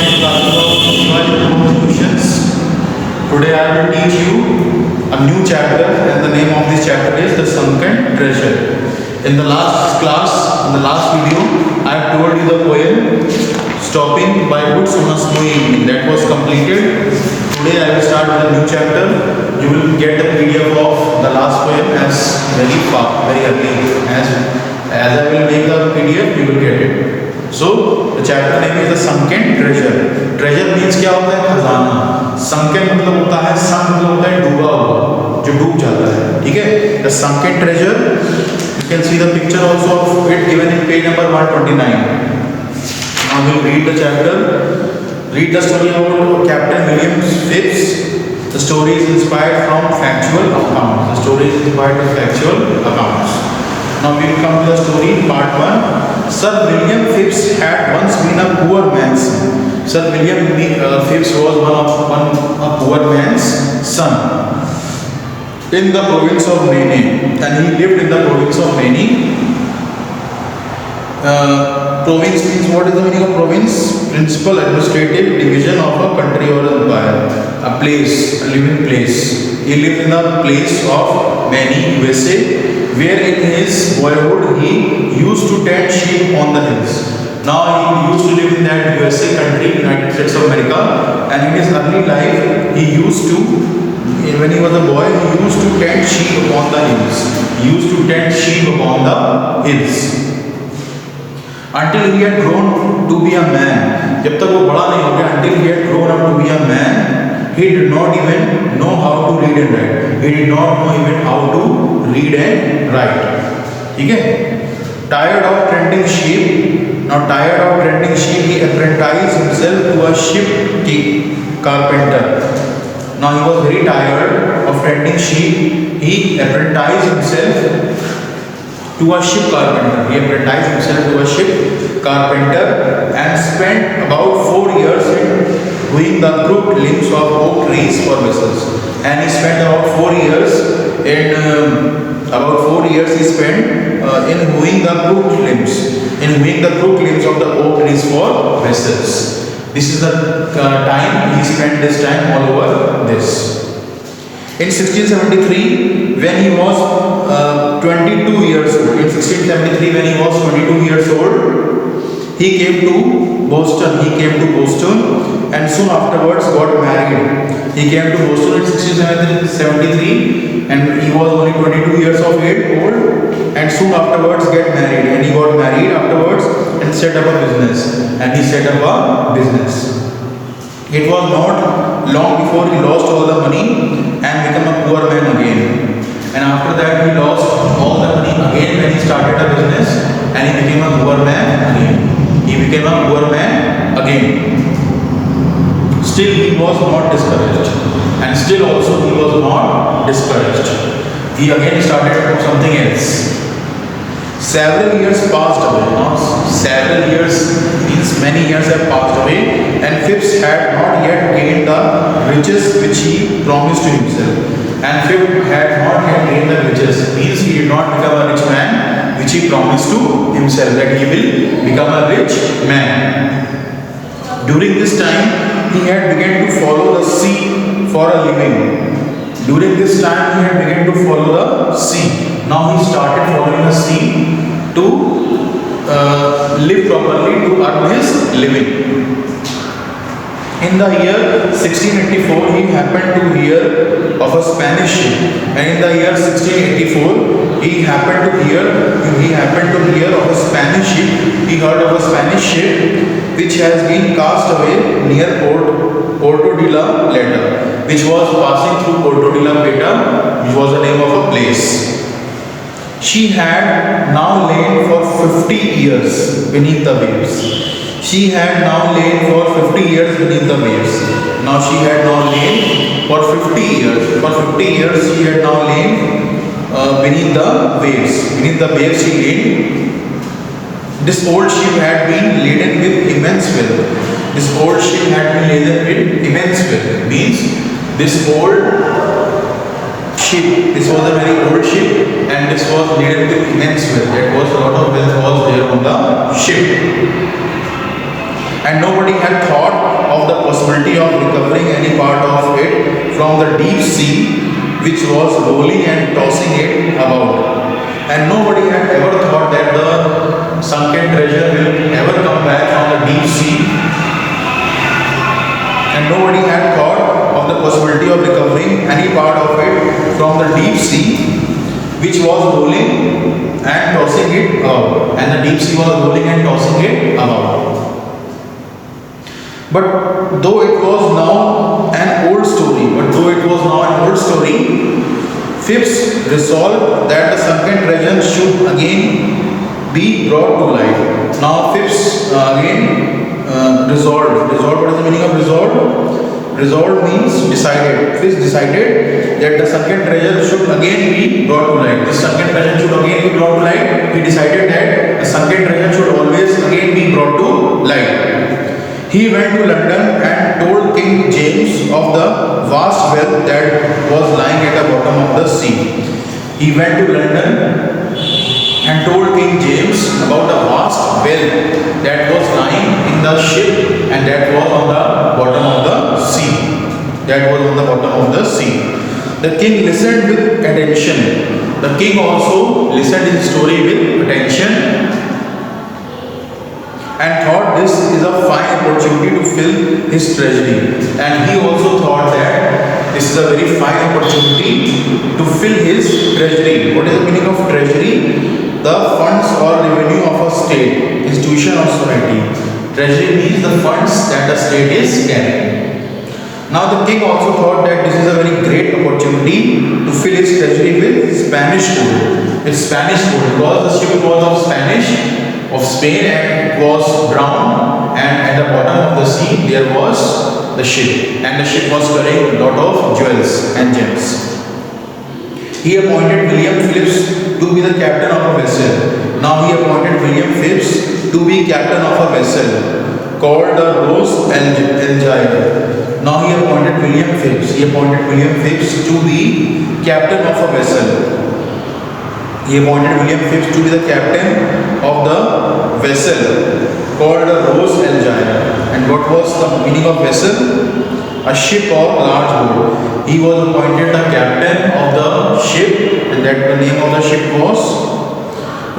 many classes of solutions. Today I will teach you a new chapter, and the name of this chapter is the sunken treasure. In the last class, in the last video, I have told you the poem Stopping by Woods on a Snowy Evening. That was completed. Today I will start with a new chapter. You will get the PDF of the last poem as very early. As I will make the PDF, you will get it. So the chapter name is the sunken treasure. Treasure means क्या होता है? खजाना. Sunken मतलब होता है, sunk मतलब होता है डूबा हुआ, जो डूब जाता है. ठीक है? The sunken treasure. You can see the picture also of it given in page number 129. Now we will read the chapter. Read the story about Captain William Phips. The story is inspired from factual accounts. The story is inspired by factual accounts. Now we will come to the story part 1. Sir William Phips had once been a poor man's son. Sir William Phips was a poor man's son in the province of Maine, and he lived in the province of Maine. Province means, what is the meaning of province? Principal administrative division of a country or empire. A place, a living place. He lived in the place of Maine, USA, where in his boyhood he used to tend sheep on the hills. Now he used to live in that USA country, United States of America, and in his early life he used to, when he was a boy, he used to tend sheep upon the hills. He used to tend sheep upon the hills. Until he had grown to be a man. जब तक वो बड़ा नहीं हो गया, until he had grown up to be a man, he did not even know how to read and write. He did not know even how to read and write. ठीक है? Tired of tending sheep, he apprenticed himself to a ship carpenter. Now he was very tired of tending sheep. He apprenticed himself to a ship carpenter. And spent about 4 years in hewing the crooked limbs of oak trees for vessels. And he spent about 4 years in hewing the crooked limbs of the oak trees for vessels. This is the time he spent this time all over this. In 1673, when he was 22 years old, he came to Boston. And soon afterwards got married. He came to Boston in 1673, and he was only 22 years of age old, and soon afterwards get married. And he got married afterwards and set up a business. It was not long before he lost all the money and became a poor man again. And after that he lost all the money again when he started a business, and he became a poor man again. Still he was not discouraged. He again started something else. Several years passed away. Now, several years means many years have passed away, and Phips had not yet gained the riches which he promised to himself. And Phips had not yet gained the riches, means he did not become a rich man, which he promised to himself that he will become a rich man. During this time, he had begun to follow the sea for a living. Now he started following the sea to live properly, to earn his living. In the year 1684, he happened to hear of a Spanish ship, and in the year 1684, he happened to hear of a Spanish ship. He heard of a Spanish ship which has been cast away near Puerto de la Plata, which was passing through Puerto de la Plata, which was the name of a place. She had now lain for 50 years beneath the waves. Now she had now lain for 50 years beneath the waves. Beneath the waves she lay. This old ship had been laden with immense wealth. Means this old ship, this was a very old ship, and this was laden with immense wealth. There was a lot of wealth was there on the ship. and nobody had thought of the possibility of recovering any part of it from the deep sea which was rolling and tossing it about. And nobody had ever thought that the sunken treasure will ever come back from the deep sea. And nobody had thought of the possibility of recovering any part of it from the deep sea which was rolling and tossing it about. And the deep sea was rolling and tossing it about. But though it was now an old story, Phips resolved that the sunken treasure should again be brought to light. Now Phips resolved. Resolved, what is the meaning of resolved? Resolved means decided. Phips decided that the sunken treasure should again be brought to light. The sunken treasure should again be brought to light. He decided that the sunken treasure should always again be brought to light. He went to London and told King James of the vast wealth that was lying at the bottom of the sea. He went to London and told King James about the vast wealth that was lying in the ship and that was on the bottom of the sea. The king listened with attention. The king also listened his story with attention and thought this is a fine opportunity to fill his treasury. And he also thought that this is a very fine opportunity to fill his treasury. What is the meaning of treasury? The funds or revenue of a state, institution or society. Treasury means the funds that the state is carrying. Now the king also thought that this is a very great opportunity to fill his treasury with Spanish gold. It's Spanish gold because the ship was of Spain and it was drowned, and at the bottom of the sea there was the ship, and the ship was carrying a lot of jewels and gems. He appointed William Phipps to be the captain of a vessel. Now he appointed William Phipps to be captain of a vessel called the Rose Elgin. Now he appointed William Phipps. To be captain of a vessel. He appointed William Phipps to be the captain of the vessel called the Rose Elgin. And what was the meaning of vessel? A ship of large boat. He was appointed the captain of the ship, and that the name of the ship was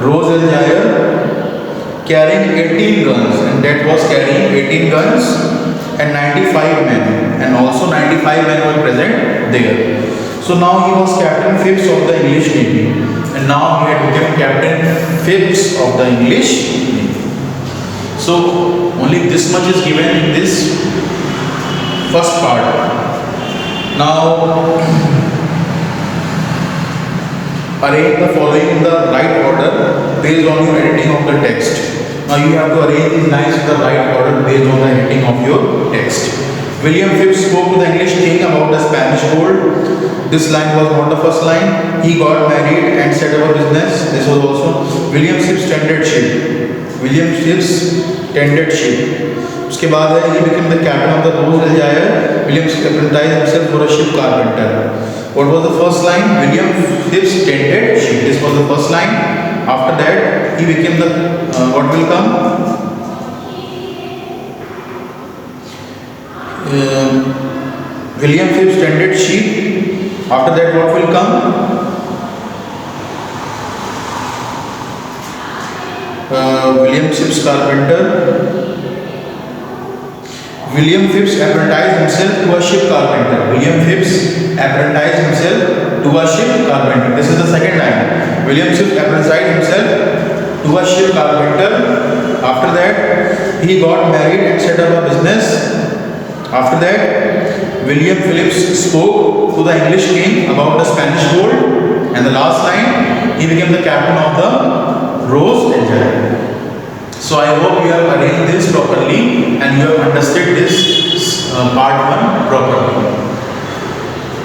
Rose Elgin, carrying 18 guns, and that was carrying 18 guns and 95 men, and also 95 men were present there. So now he was Captain Phipps of the English Navy, and now he had become Captain Phipps of the English Navy. So only this much is given in this first part. Now arrange the following in the right order based on your editing of the text. Now you have to arrange these lines in the right order based on the editing of your text. William Phipps spoke to the English king about the Spanish gold. This line was not the first line. He got married and set up a business. This was also William Phipps tended ship. उसके बाद है he became the captain of the Rose Elgin. William Phipps apprenticed himself for a ship carpenter. What was the first line? William Phipps tended ship. This was the first line. After that, he became the what will come? William Phipps tended sheep. After that, what will come? William Phipps carpenter. William Phipps apprenticed himself to a ship carpenter. This is the second line. William Phipps apprenticed himself to a ship carpenter. After that, he got married and set up a business. After that, William Phipps spoke to the English king about the Spanish gold. And the last line, he became the captain of the Rose Elgin. So I hope you have arranged this properly and you have understood this part 1 properly.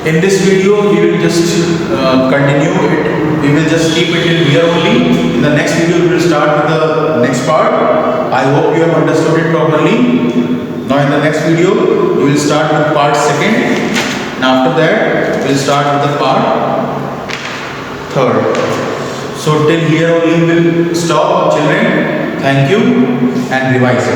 In this video, we will just continue it. We will just keep it in here only. In the next video, we will start with the next part. I hope you have understood it properly. Now in the next video, we will start with part 2nd. And after that, we will start with the part 3rd. So till here only we will stop, children. Thank you and revise it.